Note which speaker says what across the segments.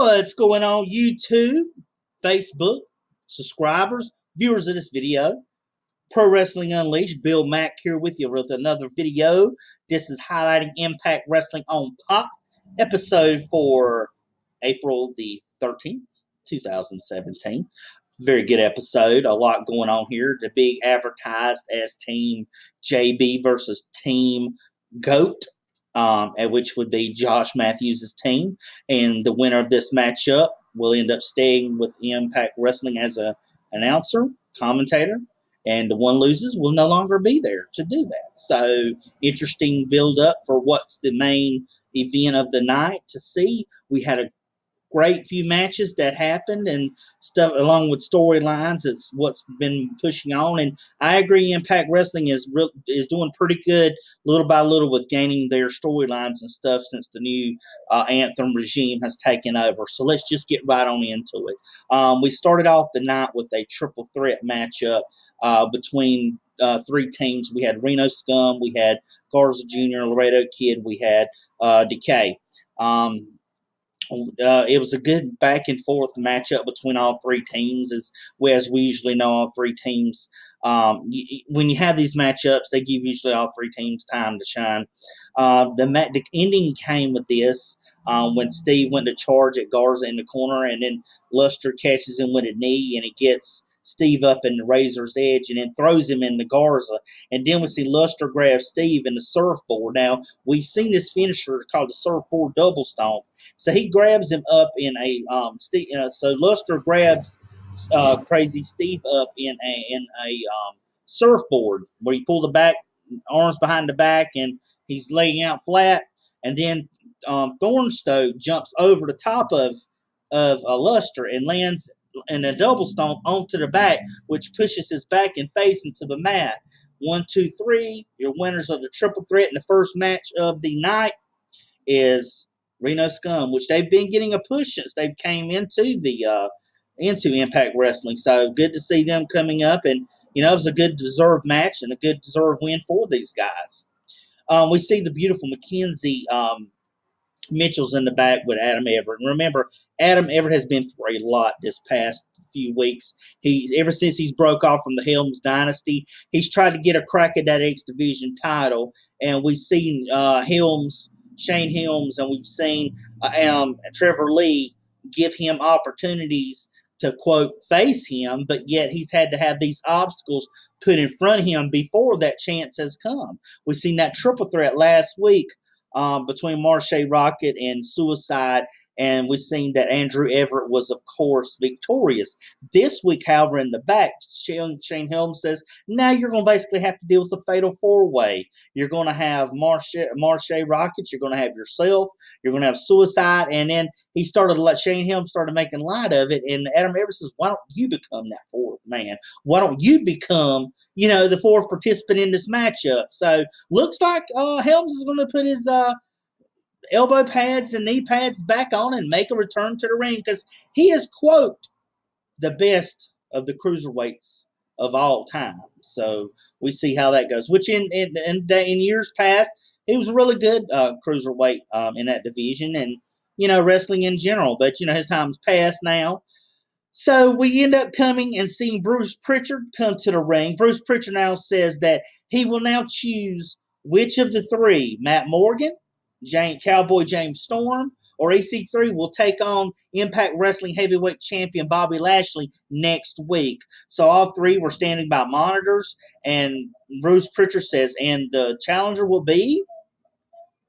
Speaker 1: What's going on, YouTube, Facebook, subscribers, viewers of this video? Pro Wrestling Unleashed, Bill Mack here with you with another video. This is highlighting Impact Wrestling on Pop, episode for April the 13th, 2017. Very good episode. A lot going on here. The big advertised as Team JB versus Team GOAT. Which would be Josh Matthews' team. And the winner of this matchup will end up staying with Impact Wrestling as an announcer, commentator, and the one loses will no longer be there to do that. So, interesting build-up for what's the main event of the night to see. We had a great few matches that happened and stuff along with storylines. It's what's been pushing on, and I agree Impact Wrestling is doing pretty good little by little with gaining their storylines and stuff since the new Anthem regime has taken over. So let's just get right on into it. We started off the night with a triple threat matchup between three teams. We had Reno Scum, we had Garza Jr., Laredo Kid, we had Decay. It was a good back and forth matchup between all three teams, as we usually know. All three teams, when you have these matchups, they give usually all three teams time to shine. The ending came with this when Steve went to charge at Garza in the corner, and then Luster catches him with a knee, and he gets Steve up in the Razor's Edge and then throws him in the Garza. And then we see Luster grab Steve in the surfboard. Now, we've seen this finisher called the surfboard double stomp. So he grabs him up in a so Luster grabs Crazy Steve up in a surfboard where he pulled the back arms behind the back and he's laying out flat. And then Thornstowe jumps over the top of Luster and lands in a double stomp onto the back, which pushes his back and face into the mat. 1, 2, 3. Your winners of the triple threat in the first match of the night is Reno Scum, which they've been getting a push since they came into the into Impact Wrestling. So good to see them coming up, and it was a good deserved match and a good deserved win for these guys. We see the beautiful Mackenzie Mitchell's in the back with Adam Everett. And remember, Adam Everett has been through a lot this past few weeks. Ever since he's broke off from the Helms dynasty, he's tried to get a crack at that X Division title. And we've seen Shane Helms, and we've seen Trevor Lee give him opportunities to, quote, face him, but yet he's had to have these obstacles put in front of him before that chance has come. We've seen that triple threat last week between Marche Rocket and Suicide, and we've seen that Andrew Everett was, of course, victorious. This week, however, in the back, Shane Helms says, now you're going to basically have to deal with the fatal four-way. You're going to have Marche Rockets, you're going to have yourself, you're going to have Suicide, and then Shane Helms started making light of it, and Adam Everett says, why don't you become that fourth man? Why don't you become, the fourth participant in this matchup? So, looks like Helms is going to put his elbow pads and knee pads back on and make a return to the ring, because he is, quote, the best of the cruiserweights of all time. So we see how that goes, which in years past, he was a really good cruiserweight in that division and, wrestling in general. But, his time's past now. So we end up coming and seeing Bruce Pritchard come to the ring. Bruce Pritchard now says that he will now choose which of the three, Matt Morgan, Cowboy James Storm, or EC3 will take on Impact Wrestling Heavyweight Champion Bobby Lashley next week. So all three were standing by monitors, and Bruce Pritchard says, and the challenger will be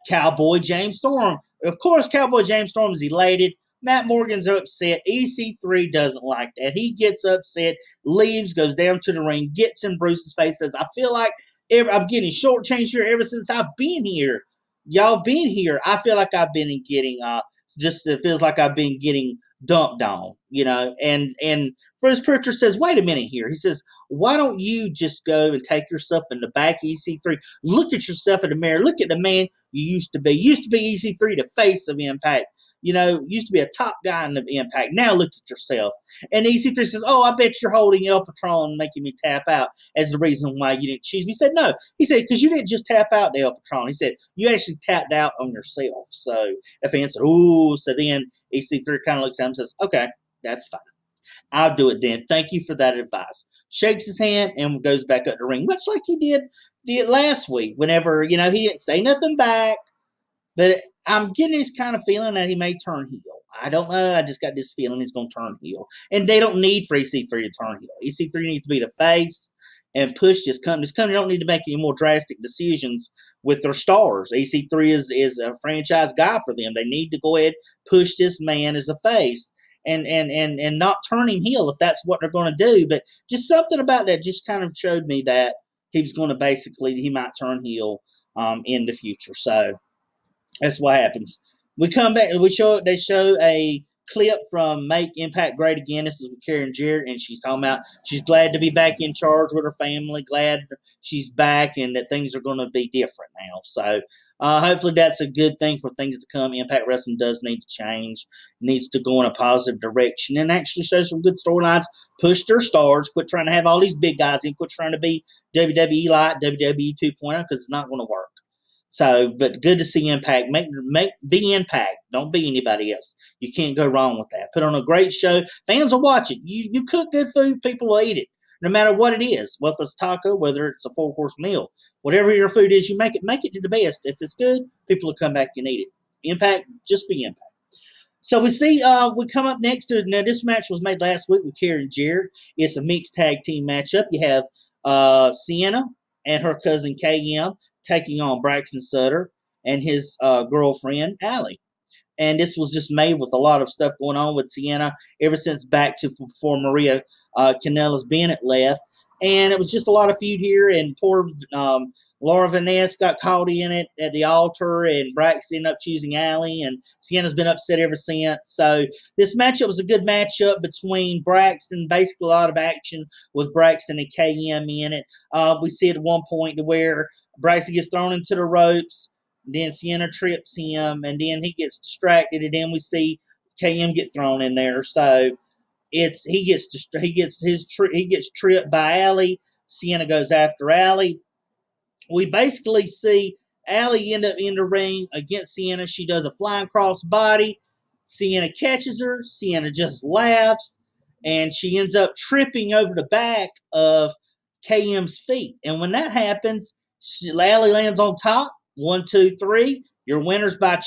Speaker 1: Cowboy James Storm. Of course, Cowboy James Storm is elated. Matt Morgan's upset. EC3 doesn't like that. He gets upset, leaves, goes down to the ring, gets in Bruce's face, says, I feel like I'm getting shortchanged here ever since I've been here. Y'all been here. I feel like I've been getting it feels like I've been getting dumped on, and Bruce Pritchard says, wait a minute here. He says, why don't you just go and take yourself in the back, EC3? Look at yourself in the mirror. Look at the man you used to be. You used to be EC3, the face of Impact. used to be a top guy in the Impact. Now look at yourself. And EC3 says, oh, I bet you're holding El Patron and making me tap out as the reason why you didn't choose me. He said, no. He said, because you didn't just tap out to El Patron. He said, you actually tapped out on yourself. So the fan said, ooh. So then EC3 kind of looks at him and says, okay, that's fine. I'll do it then. Thank you for that advice. Shakes his hand and goes back up the ring, much like he did last week. Whenever, he didn't say nothing back. But I'm getting this kind of feeling that he may turn heel. I don't know. I just got this feeling he's going to turn heel. And they don't need for EC3 to turn heel. EC3 needs to be the face and push this company. This company don't need to make any more drastic decisions with their stars. EC3 is a franchise guy for them. They need to go ahead, push this man as a face and not turn him heel if that's what they're going to do. But just something about that just kind of showed me that he was going to he might turn heel in the future. So that's what happens. We come back and they show a clip from Make Impact Great Again. This is with Karen Jarrett, and she's talking about she's glad to be back in charge with her family, glad she's back, and that things are going to be different now. So hopefully that's a good thing for things to come. Impact Wrestling does need to change, needs to go in a positive direction, and actually show some good storylines, push their stars, quit trying to have all these big guys in, quit trying to be WWE like WWE 2.0 because it's not going to work. So, but good to see Impact. Be Impact. Don't be anybody else. You can't go wrong with that. Put on a great show. Fans will watch it. You cook good food, people will eat it, no matter what it is. Whether it's taco, whether it's a 4-course meal, whatever your food is, you make it to the best. If it's good, people will come back and eat it. Impact, just be Impact. So we see, we come up next to, now this match was made last week with Karen Jarrett. It's a mixed tag team matchup. You have Sienna and her cousin KM taking on Braxton Sutter and his girlfriend, Allie. And this was just made with a lot of stuff going on with Sienna ever since back to before Maria Kanellis Bennett left. And it was just a lot of feud here, and poor Laura Vanessa got caught in it at the altar, and Braxton ended up choosing Allie, and Sienna's been upset ever since. So this matchup was a good matchup between Braxton, basically a lot of action with Braxton and KM in it. We see it at one point to where Braxton gets thrown into the ropes, then Sienna trips him, and then he gets distracted, and then we see KM get thrown in there. So he gets tripped by Allie. Sienna goes after Allie. We basically see Allie end up in the ring against Sienna. She does a flying cross body. Sienna catches her. Sienna just laughs, and she ends up tripping over the back of KM's feet. And when that happens, Allie lands on top. 1, 2, 3. Your winners by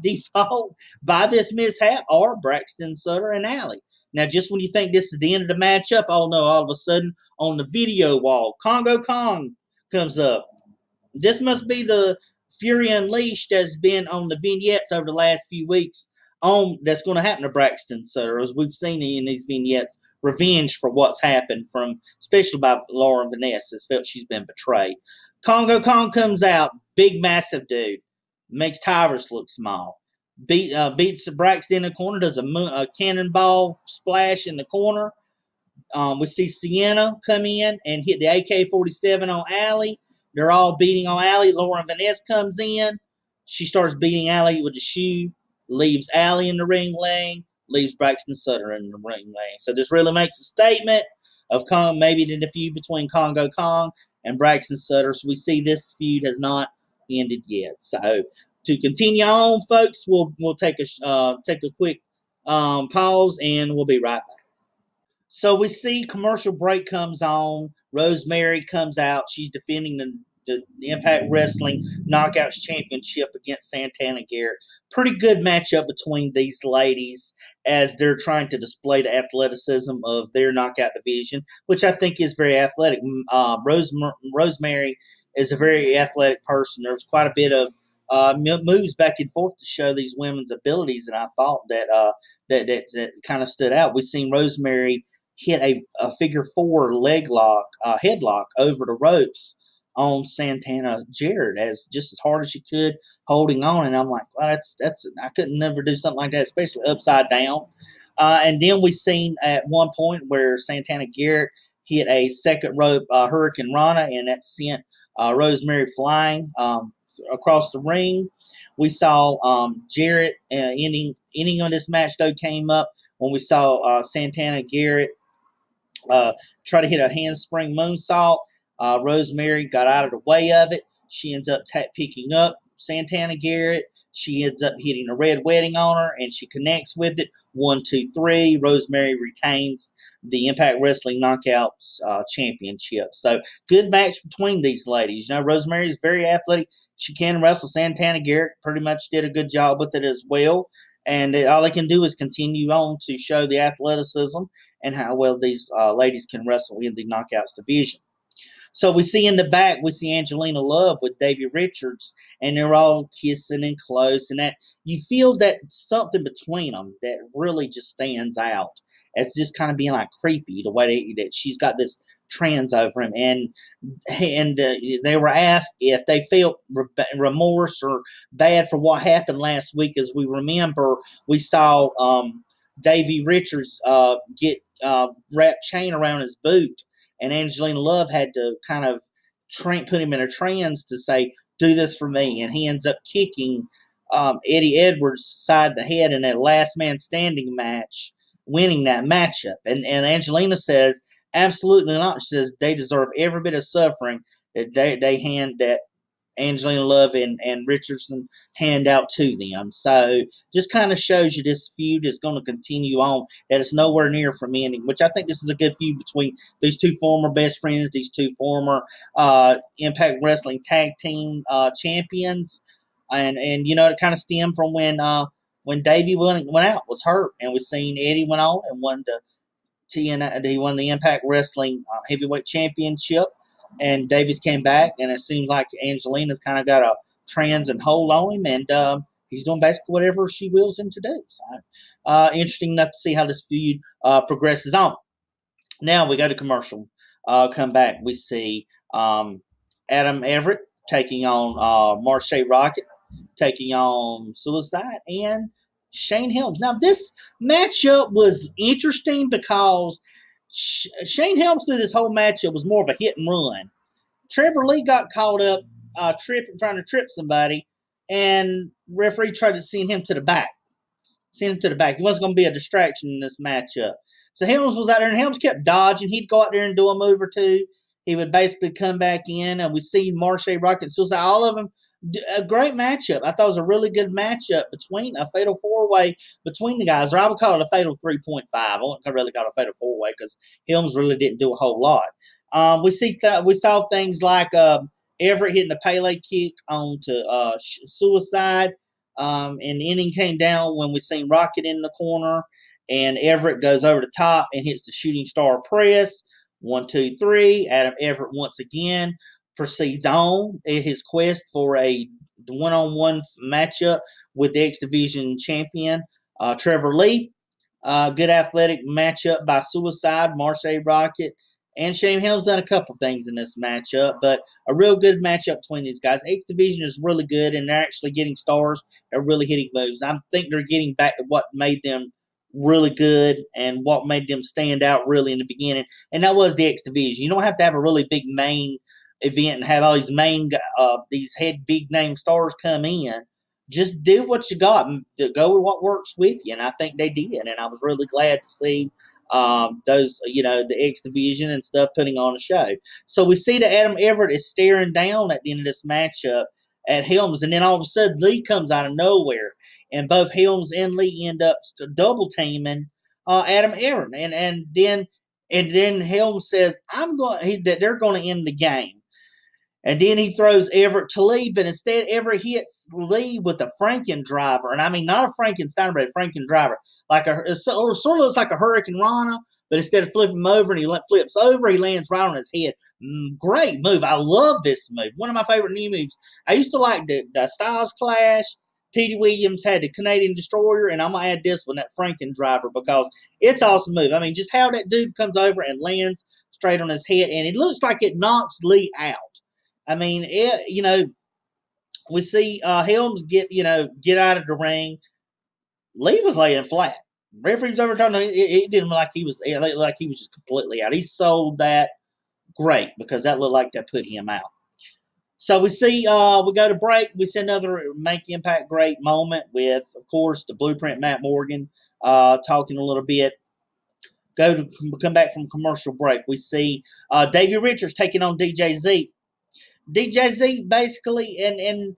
Speaker 1: default by this mishap are Braxton Sutter and Allie. Now, just when you think this is the end of the matchup, oh no, all of a sudden on the video wall, Congo Kong comes up. This must be the Fury Unleashed that's been on the vignettes over the last few weeks that's going to happen to Braxton Sutter, as we've seen in these vignettes, revenge for what's happened from, especially by Laura Vanessa, has felt she's been betrayed. Congo Kong comes out, big, massive dude, makes Tyrus look small. Beats Braxton in the corner, does a cannonball splash in the corner. We see Sienna come in and hit the AK-47 on Allie. They're all beating on Allie. Lauren Vanessa comes in. She starts beating Allie with the shoe, leaves Allie in the ring lane, leaves Braxton Sutter in the ring lane. So this really makes a statement of maybe the feud between Congo Kong and Braxton Sutter. So we see this feud has not ended yet. So to continue on, folks, we'll take a quick pause, and we'll be right back. So we see commercial break comes on. Rosemary comes out. She's defending the Impact Wrestling Knockouts Championship against Santana Garrett. Pretty good matchup between these ladies as they're trying to display the athleticism of their knockout division, which I think is very athletic. Rosemary is a very athletic person. There was quite a bit of moves back and forth to show these women's abilities, and I thought that kind of stood out. We've seen Rosemary hit a figure 4 leg lock, headlock over the ropes on Santana Jarrett as hard as she could, holding on. And I'm like, well, I couldn't never do something like that, especially upside down. And then we seen at one point where Santana Garrett hit a second rope Hurricane Rana, and that sent Rosemary flying. across the ring. We saw Jarrett ending on this match, though, came up when we saw Santana Garrett try to hit a handspring moonsault. Rosemary got out of the way of it. She ends up picking up Santana Garrett. She ends up hitting a red wedding on her, and she connects with it. 1, 2, 3. Rosemary retains the Impact Wrestling Knockouts Championship. So, good match between these ladies. You know, Rosemary is very athletic. She can wrestle. Santana Garrett pretty much did a good job with it as well. And all they can do is continue on to show the athleticism and how well these ladies can wrestle in the Knockouts division. So we see in the back, we see Angelina Love with Davey Richards, and they're all kissing and close, and that you feel that something between them that really just stands out. It's just kind of being like creepy the way that she's got this trans over him, and they were asked if they felt remorse or bad for what happened last week. As we remember, we saw Davey Richards get wrapped chain around his boot, and Angelina Love had to kind of put him in a trance to say, "Do this for me," and he ends up kicking Eddie Edwards side the head in that last man standing match, winning that matchup. And Angelina says, absolutely not. She says they deserve every bit of suffering that that Angelina Love and Richardson hand out to them. So just kind of shows you this feud is going to continue on, that it's nowhere near from ending, which I think this is a good feud between these two former best friends, these two former Impact Wrestling Tag Team champions. And you know, it kind of stemmed from when Davey went out, was hurt, and we seen Eddie went on and won he won the Impact Wrestling Heavyweight Championship. And Davies came back, and it seems like Angelina's kind of got a trans and hold on him, and he's doing basically whatever she wills him to do. So, interesting enough to see how this feud progresses on. Now we go to commercial. Come back, we see Adam Everett taking on Marche Rocket, taking on Suicide, and Shane Helms. Now, this matchup was interesting because Shane Helms through this whole matchup was more of a hit and run. Trevor Lee got caught up trying to trip somebody, and referee tried to send him to the back. He wasn't going to be a distraction in this matchup. So Helms was out there, and Helms kept dodging. He'd go out there and do a move or two. He would basically come back in, and we see Marche Rocket, Suicide, all of them. A great matchup. I thought it was a really good matchup between a fatal four-way between the guys. Or I would call it a fatal 3.5. I wouldn't really call it a fatal four-way because Helms really didn't do a whole lot. We saw things like Everett hitting a Pele kick onto Suicide, and the inning came down when we seen Rocket in the corner, and Everett goes over the top and hits the shooting star press. 1, 2, 3. Adam Everett once again proceeds on in his quest for a one-on-one matchup with the X Division champion, Trevor Lee. Good athletic matchup by Suicide, Marche Rocket, and Shane Helms done a couple things in this matchup, but a real good matchup between these guys. X Division is really good, and they're actually getting stars. They're really hitting moves. I think they're getting back to what made them really good and what made them stand out really in the beginning, and that was the X Division. You don't have to have a really big main event and have all these these head big name stars come in. Just do what you got and go with what works with you, and I think they did, and I was really glad to see those, the X Division and stuff putting on a show. So we see that Adam Everett is staring down at the end of this matchup at Helms, and then all of a sudden Lee comes out of nowhere, and both Helms and Lee end up double teaming Adam Everett, and then Helms says that they're going to end the game. And then he throws Everett to Lee, but instead Everett hits Lee with a Franken driver. And I mean, not a Frankenstein, but a Franken driver. It sort of looks like a Hurricane Rana, but instead of flipping him over and he flips over, he lands right on his head. Great move. I love this move. One of my favorite new moves. I used to like the Styles Clash. Petey Williams had the Canadian Destroyer, and I'm going to add this one, that Franken driver, because it's an awesome move. I mean, just how that dude comes over and lands straight on his head, and it looks like it knocks Lee out. I mean, we see Helms get out of the ring. Lee was laying flat. Referee's over talking. It didn't look like he was just completely out. He sold that great because that looked like that put him out. So we see, we go to break. We see another Make Impact Great moment with, of course, the Blueprint Matt Morgan talking a little bit. Come back from commercial break. We see Davey Richards taking on DJZ. DJZ basically, and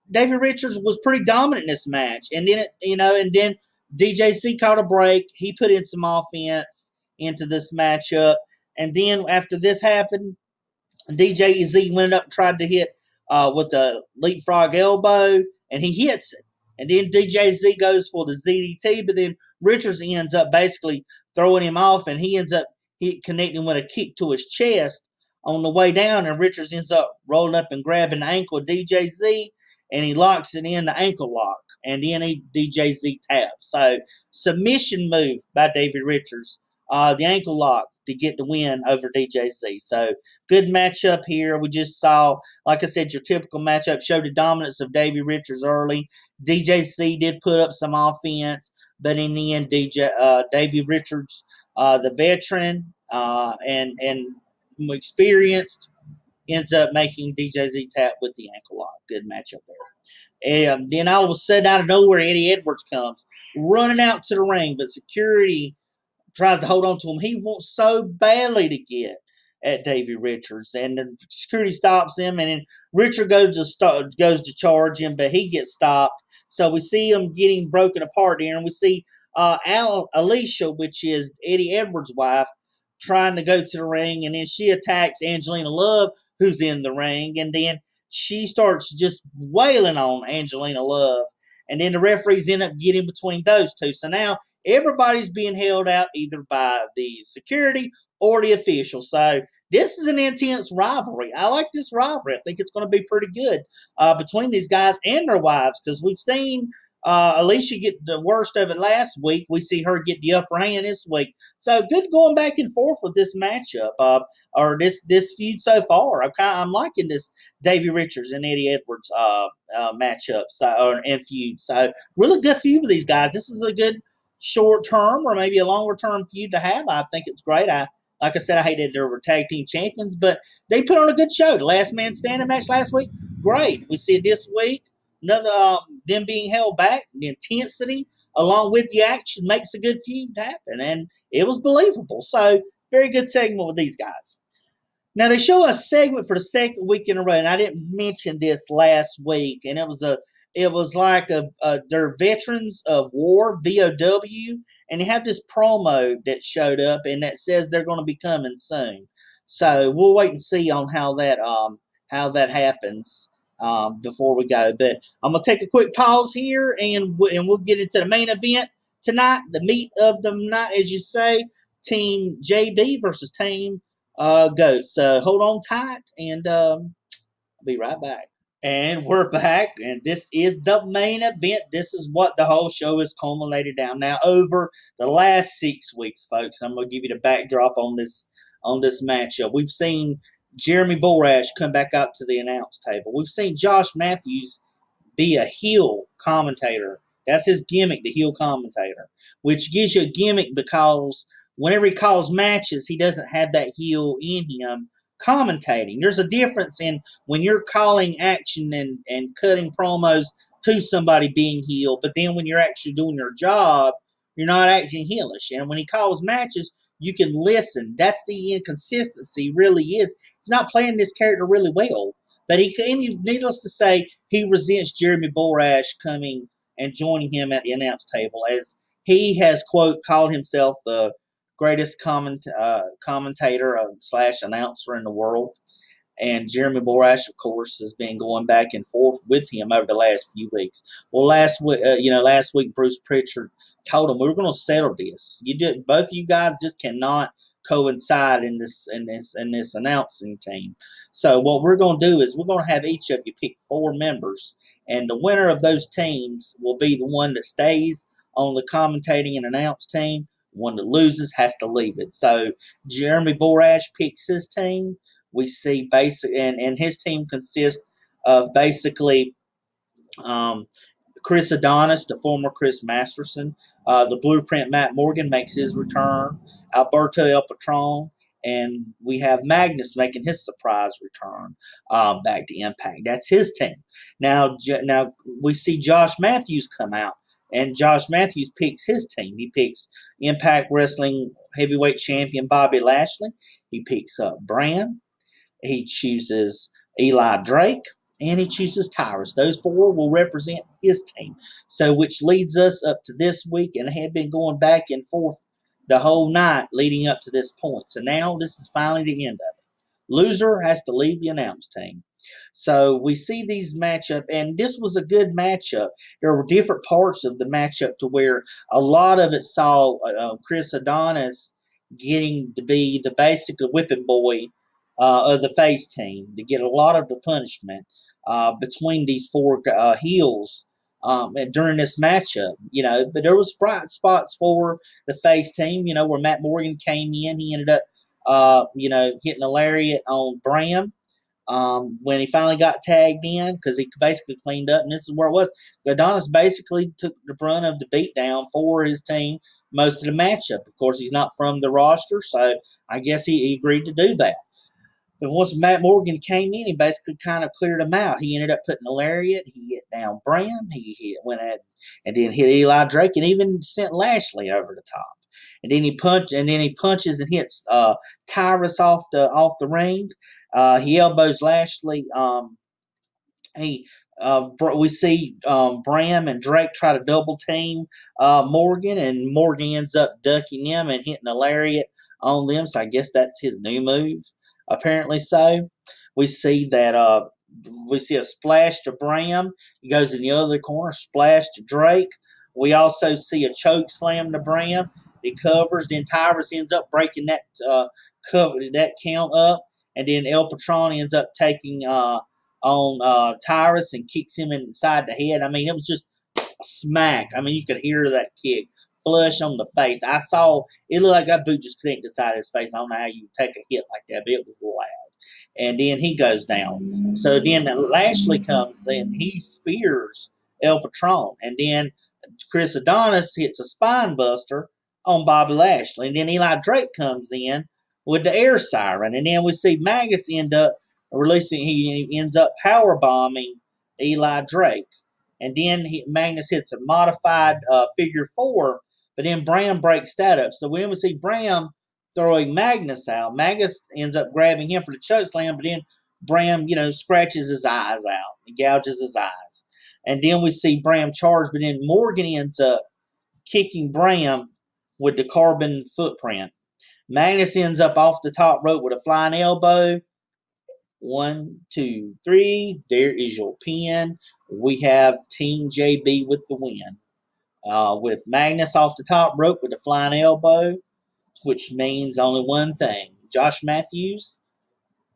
Speaker 1: Davey Richards was pretty dominant in this match, and then and then DJZ caught a break. He put in some offense into this matchup, and then after this happened, DJ Z went up and tried to hit with a leapfrog elbow, and he hits it. And then DJ Z goes for the ZDT, but then Richards ends up basically throwing him off, and he ends up connecting with a kick to his chest on the way down, and Richards ends up rolling up and grabbing the ankle of DJ Z, and he locks it in the ankle lock, and then DJ Z taps. So submission move by David Richards, the ankle lock to get the win over DJZ. So good matchup here. We just saw, like I said, your typical matchup showed the dominance of Davey Richards early. DJZ did put up some offense, but in the end, Davey Richards, the veteran and experienced, ends up making DJZ tap with the ankle lock. Good matchup there. And then all of a sudden, out of nowhere, Eddie Edwards comes running out to the ring, but security tries to hold on to him. He wants so badly to get at Davey Richards, and the security stops him, and then Richard goes to charge him, but he gets stopped. So we see him getting broken apart here, and we see Alicia, which is Eddie Edwards' wife, trying to go to the ring, and then she attacks Angelina Love, who's in the ring, and then she starts just wailing on Angelina Love, and then the referees end up getting between those two. So now everybody's being held out either by the security or the officials. So this is an intense rivalry. I like this rivalry. I think it's going to be pretty good between these guys and their wives, because we've seen Alicia get the worst of it last week. We see her get the upper hand this week. So good going back and forth with this matchup, or this feud so far. I'm liking this Davey Richards and Eddie Edwards matchup and feud. So really good feud with these guys. This is a good short term or maybe a longer term feud to have. I think it's great. Like I said, I hated they were tag team champions, but they put on a good show. The last man standing match last week, great. We see it this week. Another them being held back, the intensity along with the action makes a good feud happen, and it was believable. So very good segment with these guys. Now they show a segment for the second week in a row, and I didn't mention this last week, and it was like they're veterans of war, VOW, and they have this promo that showed up, and that says they're going to be coming soon. So we'll wait and see on how that happens before we go. But I'm gonna take a quick pause here, and we'll get into the main event tonight, the meat of the night, as you say, Team JB versus Team Goat. So hold on tight, and I'll be right back. And we're back, and this is the main event. This is what the whole show is culminated down. Now, over the last 6 weeks, folks, I'm going to give you the backdrop on this matchup. We've seen Jeremy Borash come back out to the announce table. We've seen Josh Matthews be a heel commentator. That's his gimmick, the heel commentator, which gives you a gimmick because whenever he calls matches, he doesn't have that heel in him commentating. There's a difference in when you're calling action and cutting promos to somebody being heel, but then when you're actually doing your job, you're not acting heelish. And when he calls matches, you can listen. That's the inconsistency, really is. He's not playing this character really well. But needless to say, he resents Jeremy Borash coming and joining him at the announce table, as he has, quote, called himself the greatest commentator / announcer in the world. And Jeremy Borash, of course, has been going back and forth with him over the last few weeks. Well, last week Bruce Pritchard told him, we're going to settle this. Both of you guys just cannot coincide in this announcing team. So what we're going to do is we're going to have each of you pick 4 members, and the winner of those teams will be the one that stays on the commentating and announce team. The one that loses has to leave it. So Jeremy Borash picks his team. We see and his team consists of basically Chris Adonis, the former Chris Masterson. The Blueprint Matt Morgan makes his return. Alberto El Patron and we have Magnus making his surprise return back to Impact. That's his team. Now we see Josh Matthews come out, and Josh Matthews picks his team. He picks Impact Wrestling Heavyweight Champion Bobby Lashley. He picks up Bram. He chooses Eli Drake, and he chooses Tyrus. Those four will represent his team. So, which leads us up to this week, and had been going back and forth the whole night leading up to this point. So now this is finally the end of it. Loser has to leave the announce team. So we see these matchup, and this was a good matchup. There were different parts of the matchup to where a lot of it saw Chris Adonis getting to be the basic whipping boy of the face team, to get a lot of the punishment between these four heels and during this matchup, but there was bright spots for the face team, where Matt Morgan came in. He ended up, hitting a lariat on Bram when he finally got tagged in, because he basically cleaned up, and this is where it was. Adonis basically took the brunt of the beatdown for his team most of the matchup. Of course, he's not from the roster, so I guess he agreed to do that. But once Matt Morgan came in, he basically kind of cleared him out. He ended up putting a lariat. He hit down Bram. He went at and then hit Eli Drake, and even sent Lashley over the top. And then he punches and hits Tyrus off the ring. He elbows Lashley. We see Bram and Drake try to double team Morgan, and Morgan ends up ducking them and hitting a lariat on them. So I guess that's his new move. Apparently so. We see that we see a splash to Bram. He goes in the other corner, splash to Drake. We also see a choke slam to Bram. He covers. Then Tyrus ends up breaking that count up, and then El Patron ends up taking on Tyrus and kicks him inside the head. I mean, it was just a smack. I mean, you could hear that kick flush on the face. I saw it looked like that boot just connected inside his face. I don't know how you take a hit like that, but it was loud. And then he goes down. So then Lashley comes in. He spears El Patron. And then Chris Adonis hits a spine buster on Bobby Lashley. And then Eli Drake comes in with the air siren. And then we see Magnus end up releasing. He ends up power bombing Eli Drake. And then Magnus hits a modified figure four. But then Bram breaks that up. So when we see Bram throwing Magnus out, Magnus ends up grabbing him for the choke slam, but then Bram, scratches his eyes out and gouges his eyes. And then we see Bram charge, but then Morgan ends up kicking Bram with the carbon footprint. Magnus ends up off the top rope with a flying elbow. 1, 2, 3. There is your pin. We have Team JB with the win. With Magnus off the top rope with a flying elbow, which means only one thing. Josh Matthews,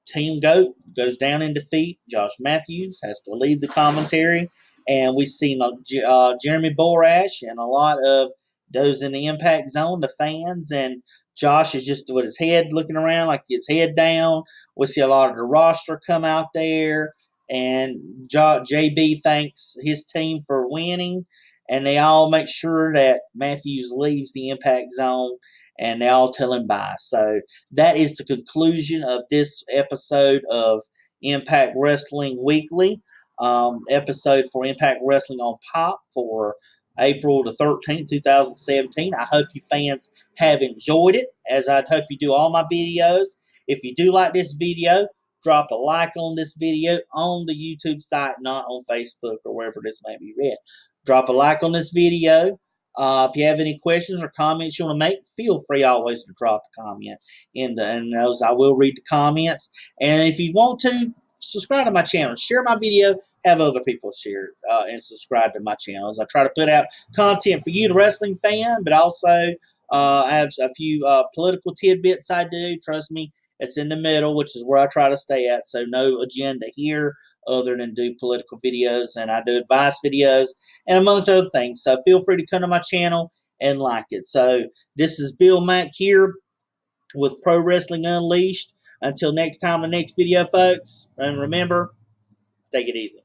Speaker 1: Team GOAT, goes down in defeat. Josh Matthews has to leave the commentary. And we've seen Jeremy Borash and a lot of those in the Impact Zone, the fans, and Josh is just with his head looking around, like his head down. We see a lot of the roster come out there, and JB thanks his team for winning, and they all make sure that Matthews leaves the Impact Zone, and they all tell him bye. So that is the conclusion of this episode of Impact Wrestling Weekly, episode for Impact Wrestling on Pop for April the 13th, 2017. I hope you fans have enjoyed it, as I hope you do all my videos. If you do like this video, drop a like on this video on the YouTube site, not on Facebook or wherever this may be read. Drop a like on this video. If you have any questions or comments you want to make, feel free always to drop a comment in those. I will read the comments. And if you want to, subscribe to my channel. Share my video. Have other people share and subscribe to my channels. I try to put out content for you, the wrestling fan, but also I have a few political tidbits I do. Trust me, it's in the middle, which is where I try to stay at. So no agenda here other than do political videos, and I do advice videos, and amongst other things. So feel free to come to my channel and like it. So this is Bill Mack here with Pro Wrestling Unleashed. Until next time, the next video, folks, and remember, take it easy.